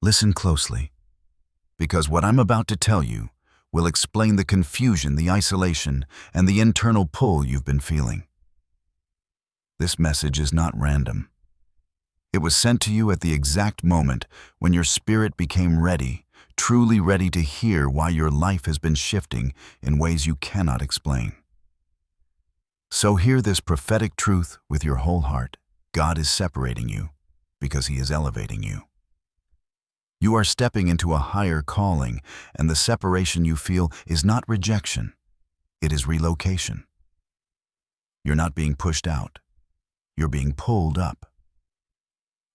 Listen closely, because what I'm about to tell you will explain the confusion, the isolation, and the internal pull you've been feeling. This message is not random. It was sent to you at the exact moment when your spirit became ready, truly ready to hear why your life has been shifting in ways you cannot explain. So hear this prophetic truth with your whole heart. God is separating you because He is elevating you. You are stepping into a higher calling, and the separation you feel is not rejection. It is relocation. You're not being pushed out. You're being pulled up.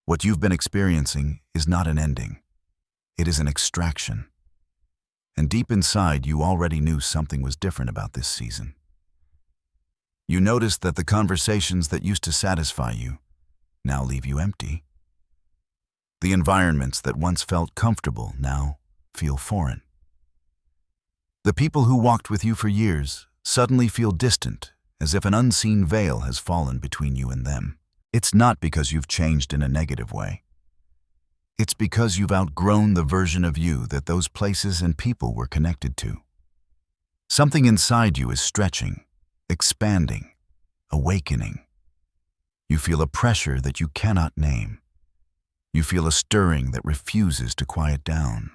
What you've been experiencing is not an ending. It is an extraction. And deep inside, you already knew something was different about this season. You noticed that the conversations that used to satisfy you now leave you empty. The environments that once felt comfortable now feel foreign. The people who walked with you for years suddenly feel distant, as if an unseen veil has fallen between you and them. It's not because you've changed in a negative way. It's because you've outgrown the version of you that those places and people were connected to. Something inside you is stretching, expanding, awakening. You feel a pressure that you cannot name. You feel a stirring that refuses to quiet down.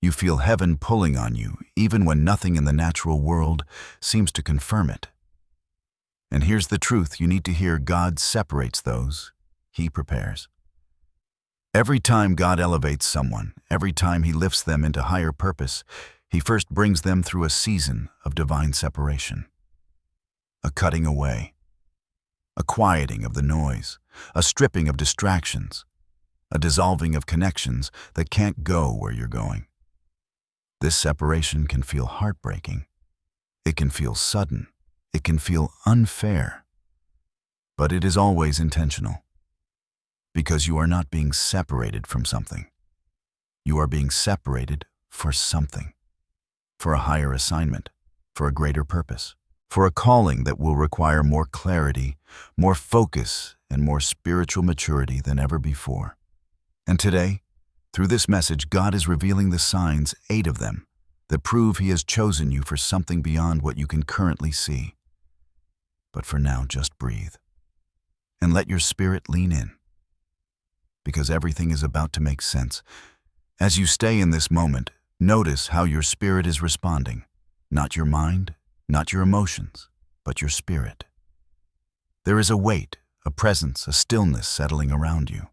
You feel heaven pulling on you, even when nothing in the natural world seems to confirm it. And here's the truth you need to hear: God separates those He prepares. Every time God elevates someone, every time He lifts them into higher purpose, He first brings them through a season of divine separation. A cutting away, a quieting of the noise, a stripping of distractions, a dissolving of connections that can't go where you're going. This separation can feel heartbreaking. It can feel sudden. It can feel unfair. But it is always intentional. Because you are not being separated from something. You are being separated for something. For a higher assignment. For a greater purpose. For a calling that will require more clarity, more focus, and more spiritual maturity than ever before. And today, through this message, God is revealing the signs, 8 of them, that prove He has chosen you for something beyond what you can currently see. But for now, just breathe. And let your spirit lean in. Because everything is about to make sense. As you stay in this moment, notice how your spirit is responding. Not your mind, not your emotions, but your spirit. There is a weight, a presence, a stillness settling around you.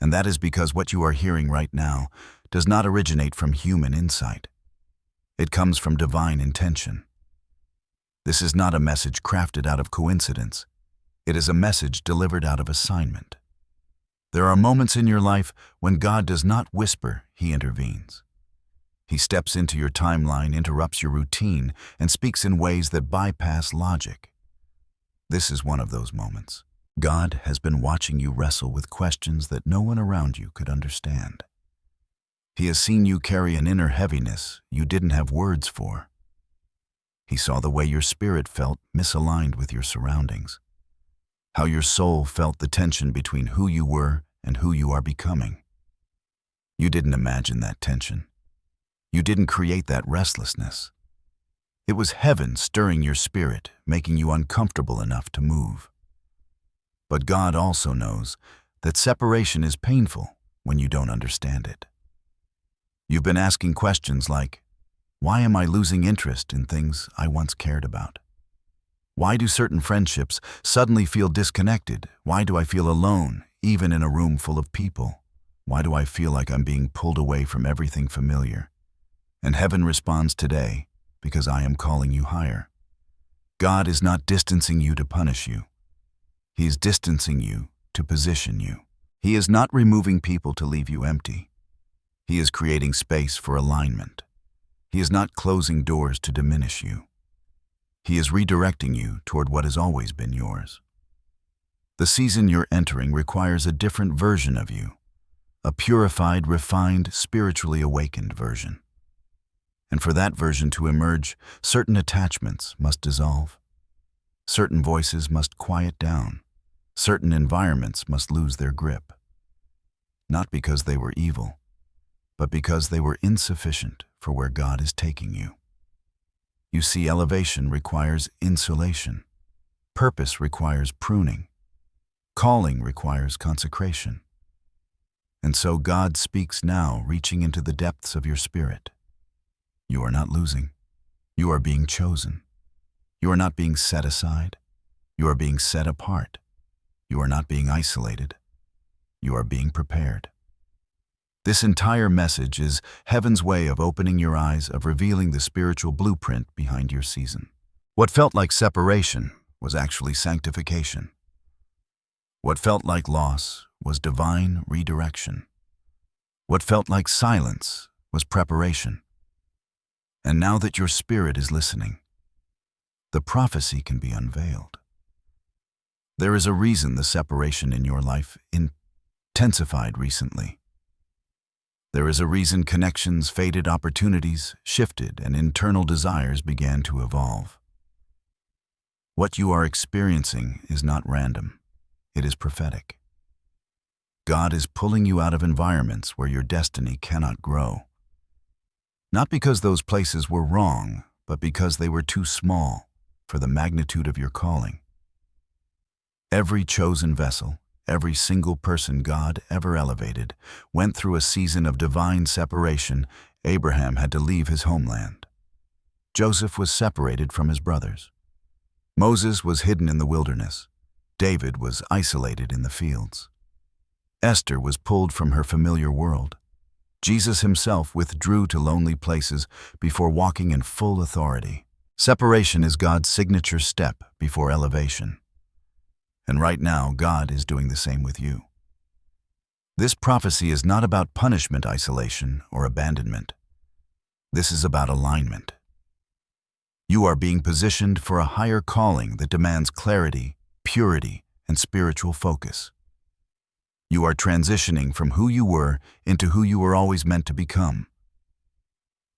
And that is because what you are hearing right now does not originate from human insight. It comes from divine intention. This is not a message crafted out of coincidence. It is a message delivered out of assignment. There are moments in your life when God does not whisper, He intervenes. He steps into your timeline, interrupts your routine, and speaks in ways that bypass logic. This is one of those moments. God has been watching you wrestle with questions that no one around you could understand. He has seen you carry an inner heaviness you didn't have words for. He saw the way your spirit felt misaligned with your surroundings, how your soul felt the tension between who you were and who you are becoming. You didn't imagine that tension. You didn't create that restlessness. It was heaven stirring your spirit, making you uncomfortable enough to move. But God also knows that separation is painful when you don't understand it. You've been asking questions like, why am I losing interest in things I once cared about? Why do certain friendships suddenly feel disconnected? Why do I feel alone, even in a room full of people? Why do I feel like I'm being pulled away from everything familiar? And heaven responds today, because I am calling you higher. God is not distancing you to punish you. He is distancing you to position you. He is not removing people to leave you empty. He is creating space for alignment. He is not closing doors to diminish you. He is redirecting you toward what has always been yours. The season you're entering requires a different version of you, a purified, refined, spiritually awakened version. And for that version to emerge, certain attachments must dissolve. Certain voices must quiet down. Certain environments must lose their grip. not because they were evil, but because they were insufficient for where God is taking you. You see, elevation requires insulation. Purpose requires pruning. Calling requires consecration. And so God speaks now, reaching into the depths of your spirit. You are not losing. You are being chosen. You are not being set aside. You are being set apart. You are not being isolated. You are being prepared. This entire message is heaven's way of opening your eyes, of revealing the spiritual blueprint behind your season. What felt like separation was actually sanctification. What felt like loss was divine redirection. What felt like silence was preparation. And now that your spirit is listening, the prophecy can be unveiled. There is a reason the separation in your life intensified recently. There is a reason connections faded, opportunities shifted, and internal desires began to evolve. What you are experiencing is not random. It is prophetic. God is pulling you out of environments where your destiny cannot grow. Not because those places were wrong, but because they were too small for the magnitude of your calling. Every chosen vessel, every single person God ever elevated, went through a season of divine separation. Abraham had to leave his homeland. Joseph was separated from his brothers. Moses was hidden in the wilderness. David was isolated in the fields. Esther was pulled from her familiar world. Jesus himself withdrew to lonely places before walking in full authority. Separation is God's signature step before elevation. And right now, God is doing the same with you. This prophecy is not about punishment, isolation, or abandonment. This is about alignment. You are being positioned for a higher calling that demands clarity, purity, and spiritual focus. You are transitioning from who you were into who you were always meant to become.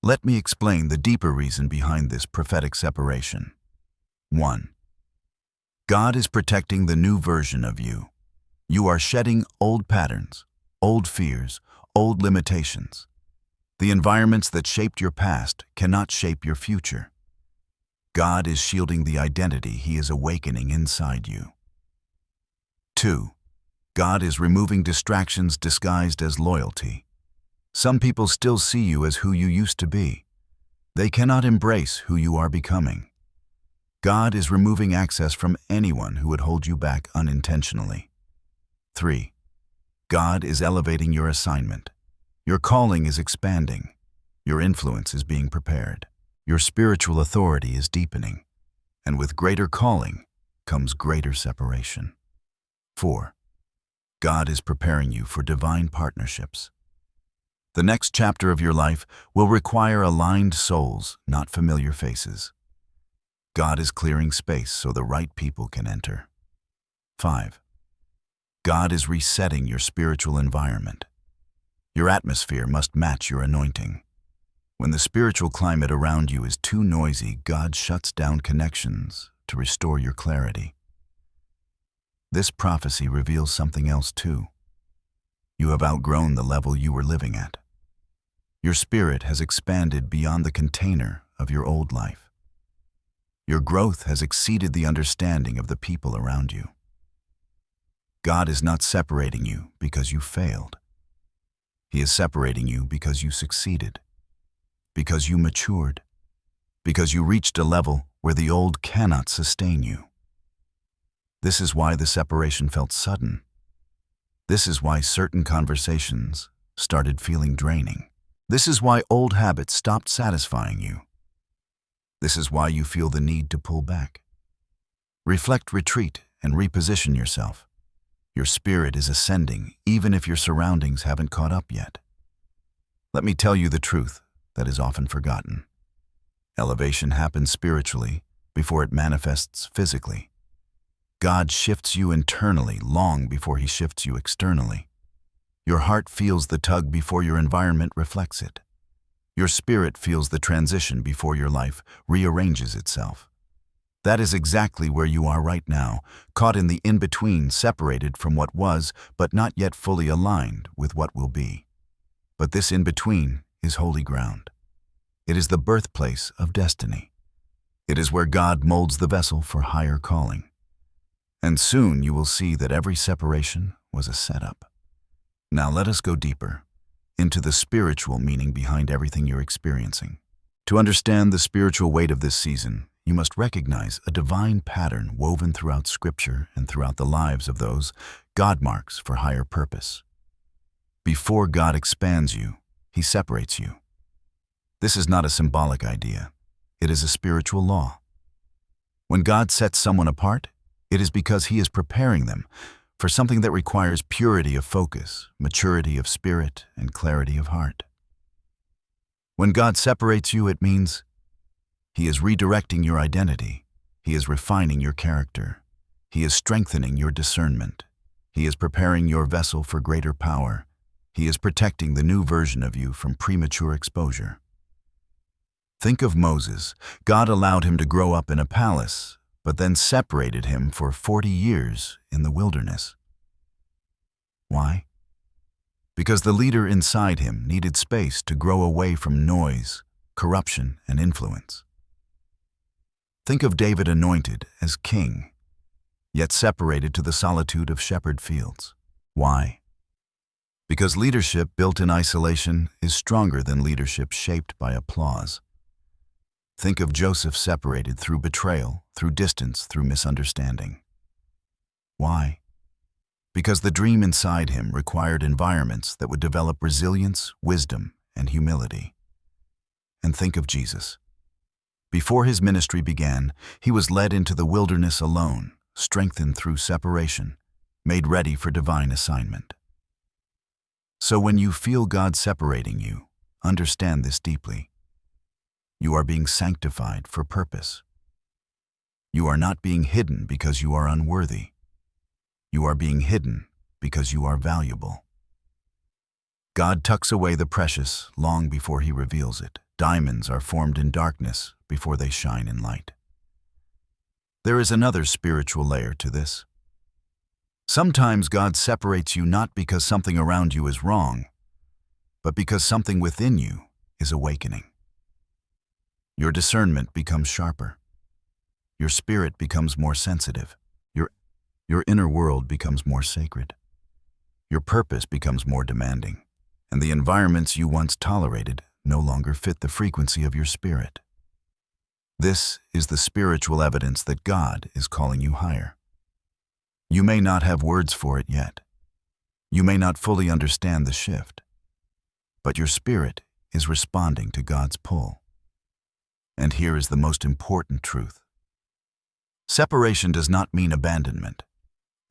Let me explain the deeper reason behind this prophetic separation. 1. God is protecting the new version of you. You are shedding old patterns, old fears, old limitations. The environments that shaped your past cannot shape your future. God is shielding the identity He is awakening inside you. 2. God is removing distractions disguised as loyalty. Some people still see you as who you used to be. They cannot embrace who you are becoming. God is removing access from anyone who would hold you back unintentionally. 3. God is elevating your assignment. Your calling is expanding. Your influence is being prepared. Your spiritual authority is deepening. And with greater calling comes greater separation. 4. God is preparing you for divine partnerships. The next chapter of your life will require aligned souls, not familiar faces. God is clearing space so the right people can enter. 5. God is resetting your spiritual environment. Your atmosphere must match your anointing. When the spiritual climate around you is too noisy, God shuts down connections to restore your clarity. This prophecy reveals something else too. You have outgrown the level you were living at. Your spirit has expanded beyond the container of your old life. Your growth has exceeded the understanding of the people around you. God is not separating you because you failed. He is separating you because you succeeded, because you matured, because you reached a level where the old cannot sustain you. This is why the separation felt sudden. This is why certain conversations started feeling draining. This is why old habits stopped satisfying you. This is why you feel the need to pull back. Reflect, retreat, and reposition yourself. Your spirit is ascending, even if your surroundings haven't caught up yet. Let me tell you the truth that is often forgotten. Elevation happens spiritually before it manifests physically. God shifts you internally long before He shifts you externally. Your heart feels the tug before your environment reflects it. Your spirit feels the transition before your life rearranges itself. That is exactly where you are right now, caught in the in-between, separated from what was, but not yet fully aligned with what will be. But this in-between is holy ground. It is the birthplace of destiny. It is where God molds the vessel for higher calling. And soon you will see that every separation was a setup. Now let us go deeper into the spiritual meaning behind everything you're experiencing. To understand the spiritual weight of this season, you must recognize a divine pattern woven throughout Scripture and throughout the lives of those God marks for higher purpose. Before God expands you, He separates you. This is not a symbolic idea. It is a spiritual law. When God sets someone apart, it is because He is preparing them for something that requires purity of focus, maturity of spirit, and clarity of heart. When God separates you, it means He is redirecting your identity. He is refining your character. He is strengthening your discernment. He is preparing your vessel for greater power. He is protecting the new version of you from premature exposure. Think of Moses. God allowed him to grow up in a palace, but then separated him for 40 years in the wilderness. Why? Because the leader inside him needed space to grow away from noise, corruption, and influence. Think of David, anointed as king, yet separated to the solitude of shepherd fields. Why? Because leadership built in isolation is stronger than leadership shaped by applause. Think of Joseph, separated through betrayal, through distance, through misunderstanding. Why? Because the dream inside him required environments that would develop resilience, wisdom, and humility. And think of Jesus. Before his ministry began, he was led into the wilderness alone, strengthened through separation, made ready for divine assignment. So when you feel God separating you, understand this deeply. You are being sanctified for purpose. You are not being hidden because you are unworthy. You are being hidden because you are valuable. God tucks away the precious long before He reveals it. Diamonds are formed in darkness before they shine in light. There is another spiritual layer to this. Sometimes God separates you not because something around you is wrong, but because something within you is awakening. Your discernment becomes sharper. Your spirit becomes more sensitive. Your inner world becomes more sacred. Your purpose becomes more demanding. And the environments you once tolerated no longer fit the frequency of your spirit. This is the spiritual evidence that God is calling you higher. You may not have words for it yet. You may not fully understand the shift. But your spirit is responding to God's pull. And here is the most important truth. Separation does not mean abandonment.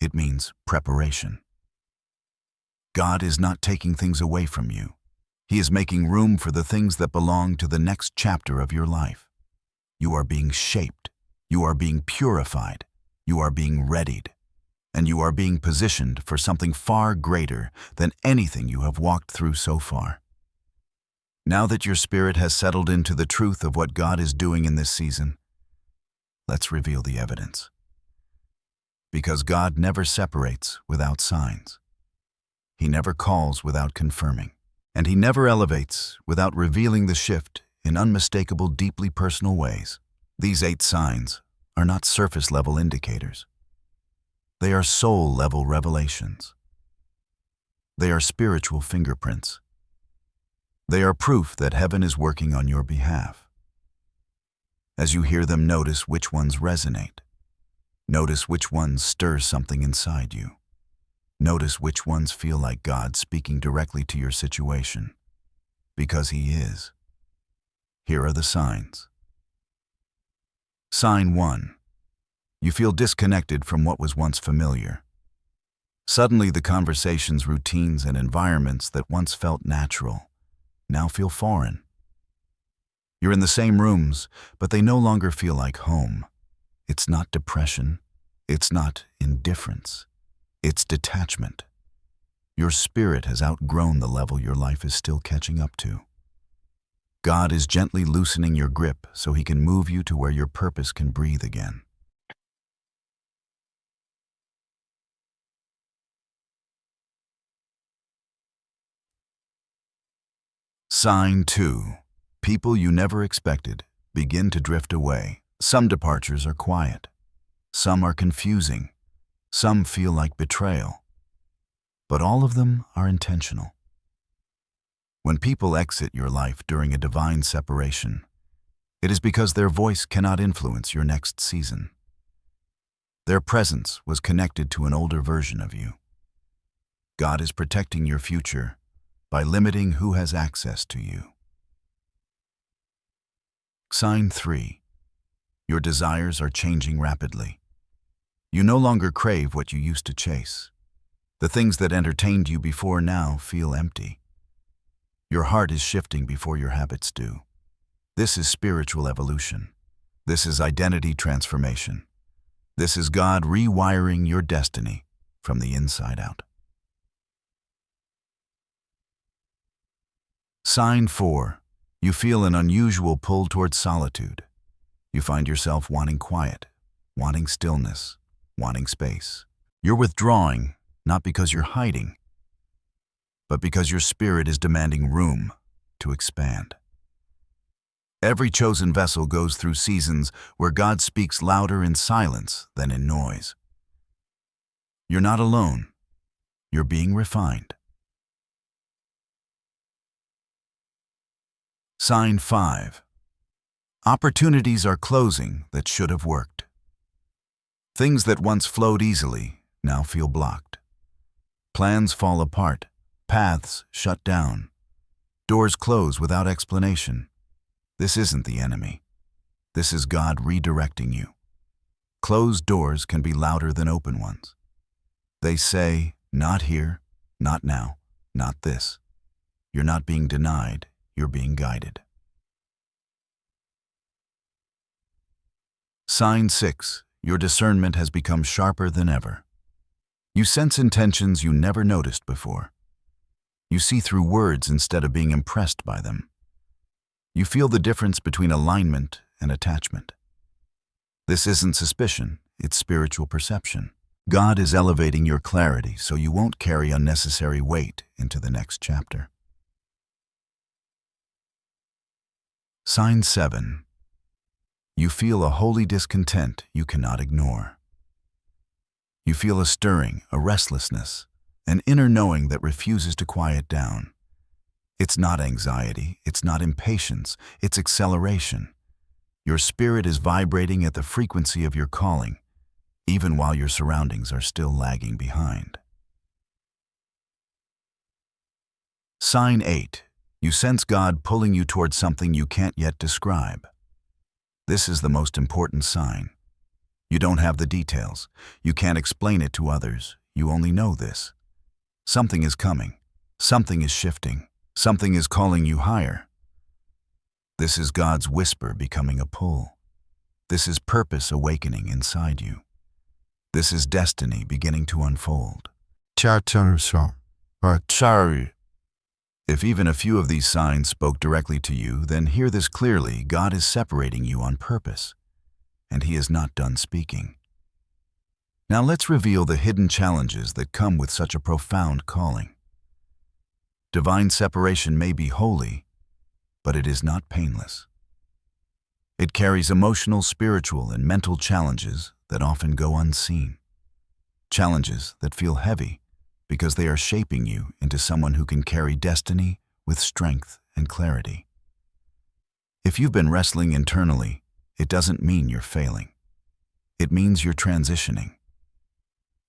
It means preparation. God is not taking things away from you. He is making room for the things that belong to the next chapter of your life. You are being shaped. You are being purified. You are being readied. And you are being positioned for something far greater than anything you have walked through so far. Now that your spirit has settled into the truth of what God is doing in this season, let's reveal the evidence. Because God never separates without signs. He never calls without confirming. And He never elevates without revealing the shift in unmistakable, deeply personal ways. These 8 signs are not surface-level indicators. They are soul-level revelations. They are spiritual fingerprints. They are proof that heaven is working on your behalf. As you hear them, notice which ones resonate. Notice which ones stir something inside you. Notice which ones feel like God speaking directly to your situation. Because He is. Here are the signs. Sign 1. You feel disconnected from what was once familiar. Suddenly, the conversations, routines, and environments that once felt natural now feel foreign. You're in the same rooms, but they no longer feel like home. It's not depression. It's not indifference. It's detachment. Your spirit has outgrown the level your life is still catching up to. God is gently loosening your grip so he can move you to where your purpose can breathe again. Sign 2. People you never expected begin to drift away. Some departures are quiet. Some are confusing. Some feel like betrayal. But all of them are intentional. When people exit your life during a divine separation, it is because their voice cannot influence your next season. Their presence was connected to an older version of you. God is protecting your future by limiting who has access to you. Sign 3. Your desires are changing rapidly. You no longer crave what you used to chase. The things that entertained you before now feel empty. Your heart is shifting before your habits do. This is spiritual evolution. This is identity transformation. This is God rewiring your destiny from the inside out. Sign 4. You feel an unusual pull towards solitude. You find yourself wanting quiet, wanting stillness, wanting space. You're withdrawing, not because you're hiding, but because your spirit is demanding room to expand. Every chosen vessel goes through seasons where God speaks louder in silence than in noise. You're not alone. You're being refined. Sign 5. Opportunities are closing that should have worked. Things that once flowed easily now feel blocked. Plans fall apart. Paths shut down. Doors close without explanation. This isn't the enemy. This is God redirecting you. Closed doors can be louder than open ones. They say, not here, not now, not this. You're not being denied, you're being guided. Sign 6. Your discernment has become sharper than ever. You sense intentions you never noticed before. You see through words instead of being impressed by them. You feel the difference between alignment and attachment. This isn't suspicion, it's spiritual perception. God is elevating your clarity so you won't carry unnecessary weight into the next chapter. Sign 7. You feel a holy discontent you cannot ignore. You feel a stirring, a restlessness, an inner knowing that refuses to quiet down. It's not anxiety, it's not impatience, it's acceleration. Your spirit is vibrating at the frequency of your calling, even while your surroundings are still lagging behind. Sign 8. You sense God pulling you towards something you can't yet describe. This is the most important sign. You don't have the details. You can't explain it to others. You only know this. Something is coming. Something is shifting. Something is calling you higher. This is God's whisper becoming a pull. This is purpose awakening inside you. This is destiny beginning to unfold. If even a few of these signs spoke directly to you, then hear this clearly: God is separating you on purpose, and He is not done speaking. Now let's reveal the hidden challenges that come with such a profound calling. Divine separation may be holy, but it is not painless. It carries emotional, spiritual, and mental challenges that often go unseen. Challenges that feel heavy because they are shaping you into someone who can carry destiny with strength and clarity. If you've been wrestling internally, it doesn't mean you're failing. It means you're transitioning.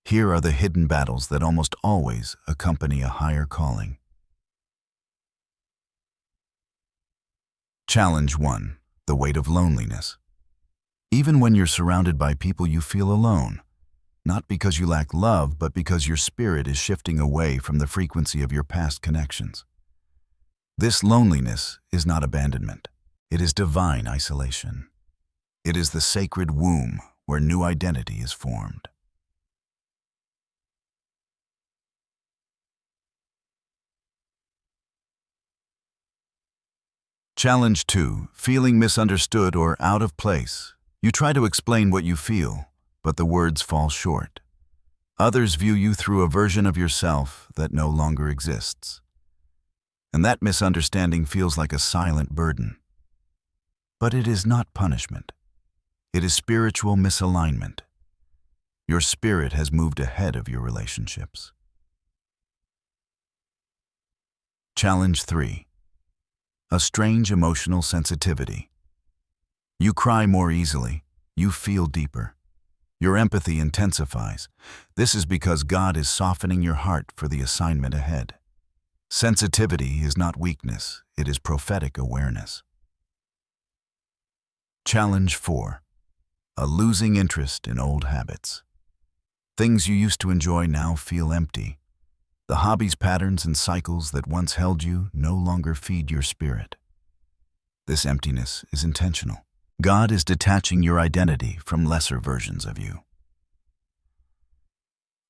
Here are the hidden battles that almost always accompany a higher calling. Challenge 1. The weight of loneliness. Even when you're surrounded by people, you feel alone. Not because you lack love, but because your spirit is shifting away from the frequency of your past connections. This loneliness is not abandonment. It is divine isolation. It is the sacred womb where new identity is formed. Challenge 2. Feeling misunderstood or out of place. You try to explain what you feel, but the words fall short. Others view you through a version of yourself that no longer exists. And that misunderstanding feels like a silent burden. But it is not punishment. It is spiritual misalignment. Your spirit has moved ahead of your relationships. Challenge 3. A strange emotional sensitivity. You cry more easily. You feel deeper. Your empathy intensifies. This is because God is softening your heart for the assignment ahead. Sensitivity is not weakness, it is prophetic awareness. Challenge 4. A losing interest in old habits. Things you used to enjoy now feel empty. The hobbies, patterns, and cycles that once held you no longer feed your spirit. This emptiness is intentional. God is detaching your identity from lesser versions of you.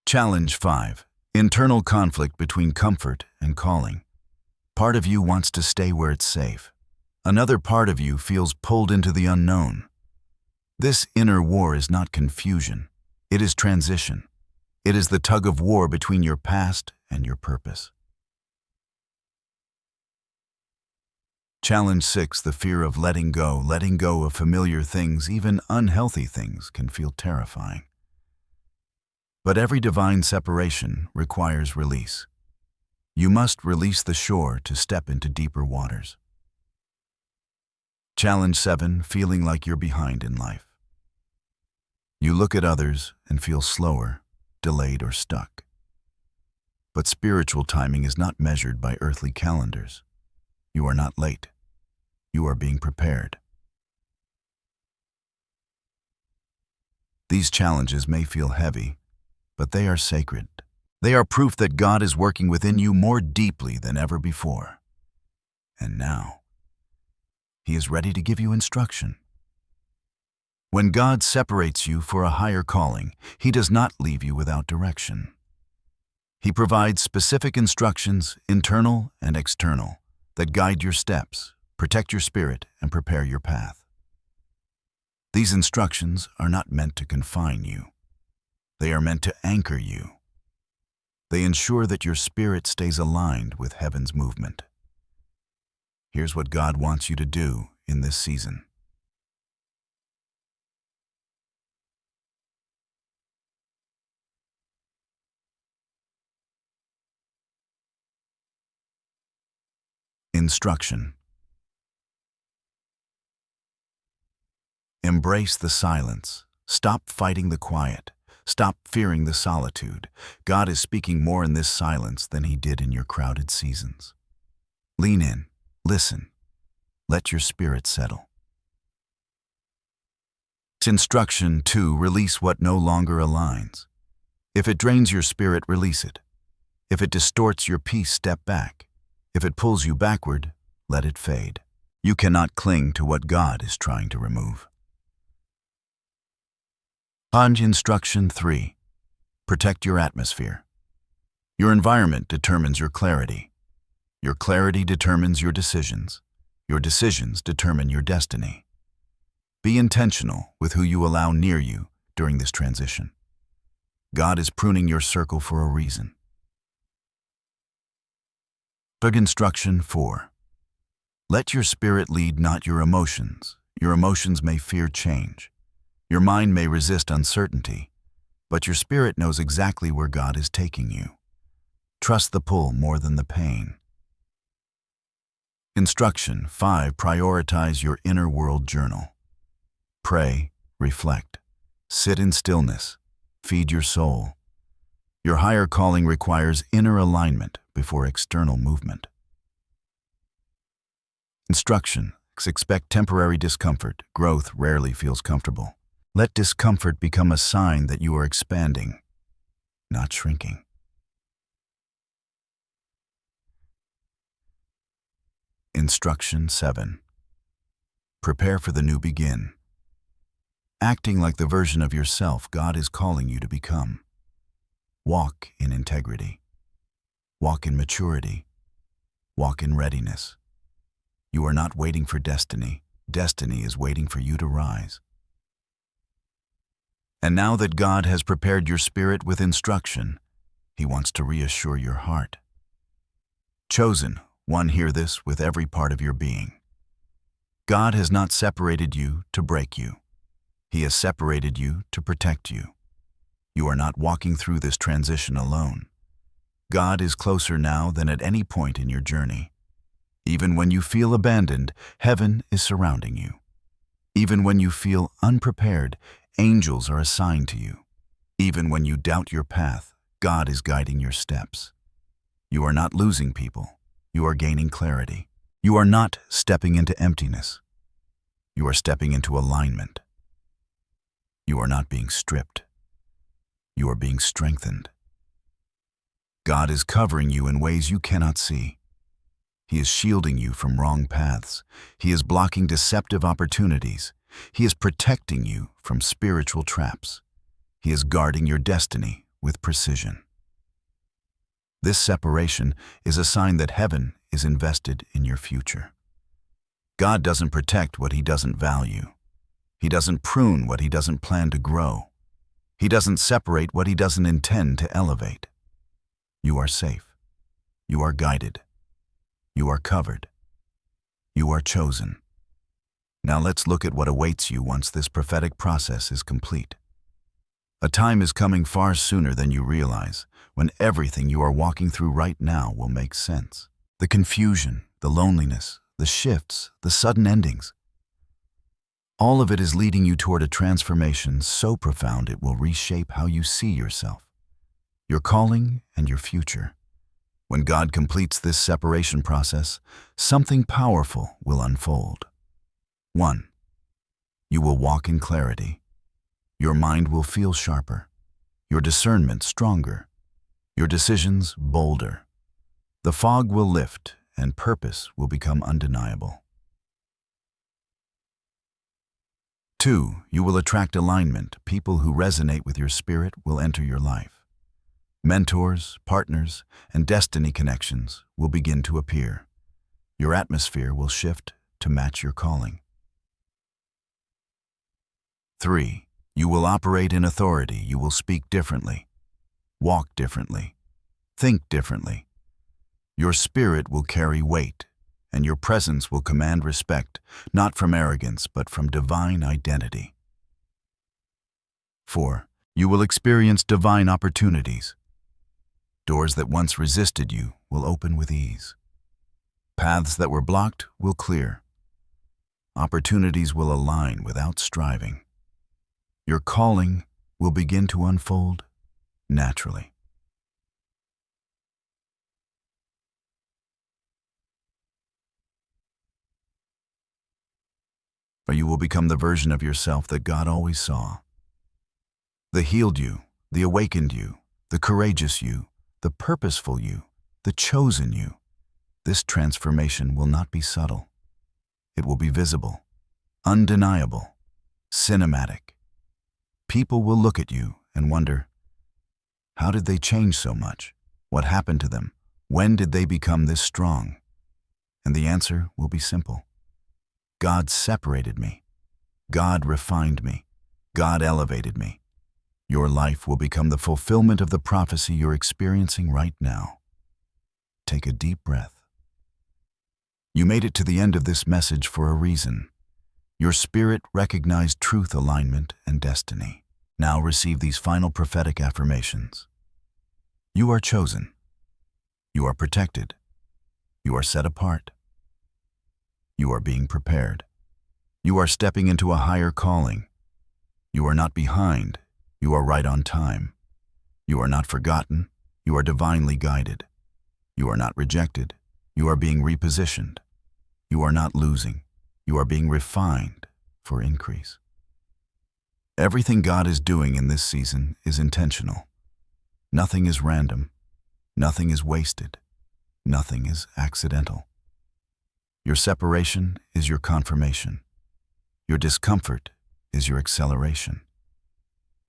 Challenge 5. Internal conflict between comfort and calling. Part of you wants to stay where it's safe. Another part of you feels pulled into the unknown. This inner war is not confusion. It is transition. It is the tug of war between your past and your purpose. Challenge 6. The fear of letting go. Letting go of familiar things, even unhealthy things, can feel terrifying. But every divine separation requires release. You must release the shore to step into deeper waters. Challenge 7. Feeling like you're behind in life. You look at others and feel slower, delayed, or stuck. But spiritual timing is not measured by earthly calendars. You are not late. You are being prepared. These challenges may feel heavy, but they are sacred. They are proof that God is working within you more deeply than ever before. And now, He is ready to give you instruction. When God separates you for a higher calling, He does not leave you without direction. He provides specific instructions, internal and external, that guide your steps, protect your spirit, and prepare your path. These instructions are not meant to confine you. They are meant to anchor you. They ensure that your spirit stays aligned with heaven's movement. Here's what God wants you to do in this season. Instruction. Embrace the silence. Stop fighting the quiet. Stop fearing the solitude. God is speaking more in this silence than He did in your crowded seasons. Lean in. Listen. Let your spirit settle. Instruction 2. Release what no longer aligns. If it drains your spirit, release it. If it distorts your peace, step back. If it pulls you backward, let it fade. You cannot cling to what God is trying to remove. Instruction 3. Protect your atmosphere. Your environment determines your clarity. Your clarity determines your decisions. Your decisions determine your destiny. Be intentional with who you allow near you during this transition. God is pruning your circle for a reason. Instruction 4. Let your spirit lead, not your emotions. Your emotions may fear change. Your mind may resist uncertainty, but your spirit knows exactly where God is taking you. Trust the pull more than the pain. Instruction 5. Prioritize your inner world journal. Pray, reflect, sit in stillness, feed your soul. Your higher calling requires inner alignment before external movement. Instruction. Expect temporary discomfort. Growth rarely feels comfortable. Let discomfort become a sign that you are expanding, not shrinking. Instruction 7. Prepare for the new begin. Acting like the version of yourself God is calling you to become. Walk in integrity. Walk in maturity. Walk in readiness. You are not waiting for destiny. Destiny is waiting for you to rise. And now that God has prepared your spirit with instruction, He wants to reassure your heart. Chosen one, hear this with every part of your being. God has not separated you to break you. He has separated you to protect you. You are not walking through this transition alone. God is closer now than at any point in your journey. Even when you feel abandoned, heaven is surrounding you. Even when you feel unprepared, angels are assigned to you. Even when you doubt your path, God is guiding your steps. You are not losing people. You are gaining clarity. You are not stepping into emptiness. You are stepping into alignment. You are not being stripped. You are being strengthened. God is covering you in ways you cannot see. He is shielding you from wrong paths. He is blocking deceptive opportunities. He is protecting you from spiritual traps. He is guarding your destiny with precision. This separation is a sign that heaven is invested in your future. God doesn't protect what He doesn't value. He doesn't prune what He doesn't plan to grow. He doesn't separate what He doesn't intend to elevate. You are safe. You are guided. You are covered. You are chosen. Now let's look at what awaits you once this prophetic process is complete. A time is coming far sooner than you realize, when everything you are walking through right now will make sense. The confusion, the loneliness, the shifts, the sudden endings. All of it is leading you toward a transformation so profound it will reshape how you see yourself, your calling, and your future. When God completes this separation process, something powerful will unfold. 1. You will walk in clarity. Your mind will feel sharper, your discernment stronger, your decisions bolder. The fog will lift and purpose will become undeniable. 2. You will attract alignment. People who resonate with your spirit will enter your life. Mentors, partners, and destiny connections will begin to appear. Your atmosphere will shift to match your calling. 3. You will operate in authority. You will speak differently, walk differently, think differently. Your spirit will carry weight, and your presence will command respect, not from arrogance, but from divine identity. 4. You will experience divine opportunities. Doors that once resisted you will open with ease. Paths that were blocked will clear. Opportunities will align without striving. Your calling will begin to unfold naturally. Or you will become the version of yourself that God always saw. The healed you, the awakened you, the courageous you, the purposeful you, the chosen you. This transformation will not be subtle. It will be visible, undeniable, cinematic. People will look at you and wonder, how did they change so much? What happened to them? When did they become this strong? And the answer will be simple. God separated me. God refined me. God elevated me. Your life will become the fulfillment of the prophecy you're experiencing right now. Take a deep breath. You made it to the end of this message for a reason. Your spirit recognized truth, alignment, and destiny. Now receive these final prophetic affirmations. You are chosen. You are protected. You are set apart. You are being prepared. You are stepping into a higher calling. You are not behind. You are right on time. You are not forgotten. You are divinely guided. You are not rejected. You are being repositioned. You are not losing. You are being refined for increase. Everything God is doing in this season is intentional. Nothing is random. Nothing is wasted. Nothing is accidental. Your separation is your confirmation. Your discomfort is your acceleration.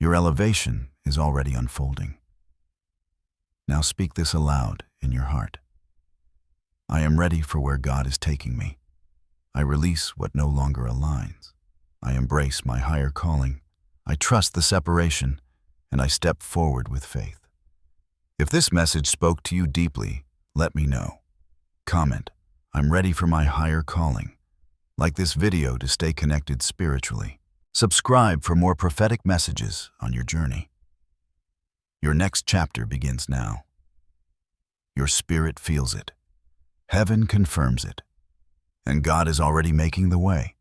Your elevation is already unfolding. Now speak this aloud in your heart. I am ready for where God is taking me. I release what no longer aligns. I embrace my higher calling. I trust the separation, and I step forward with faith. If this message spoke to you deeply, let me know. Comment, "I'm ready for my higher calling." Like this video to stay connected spiritually. Subscribe for more prophetic messages on your journey. Your next chapter begins now. Your spirit feels it. Heaven confirms it. And God is already making the way.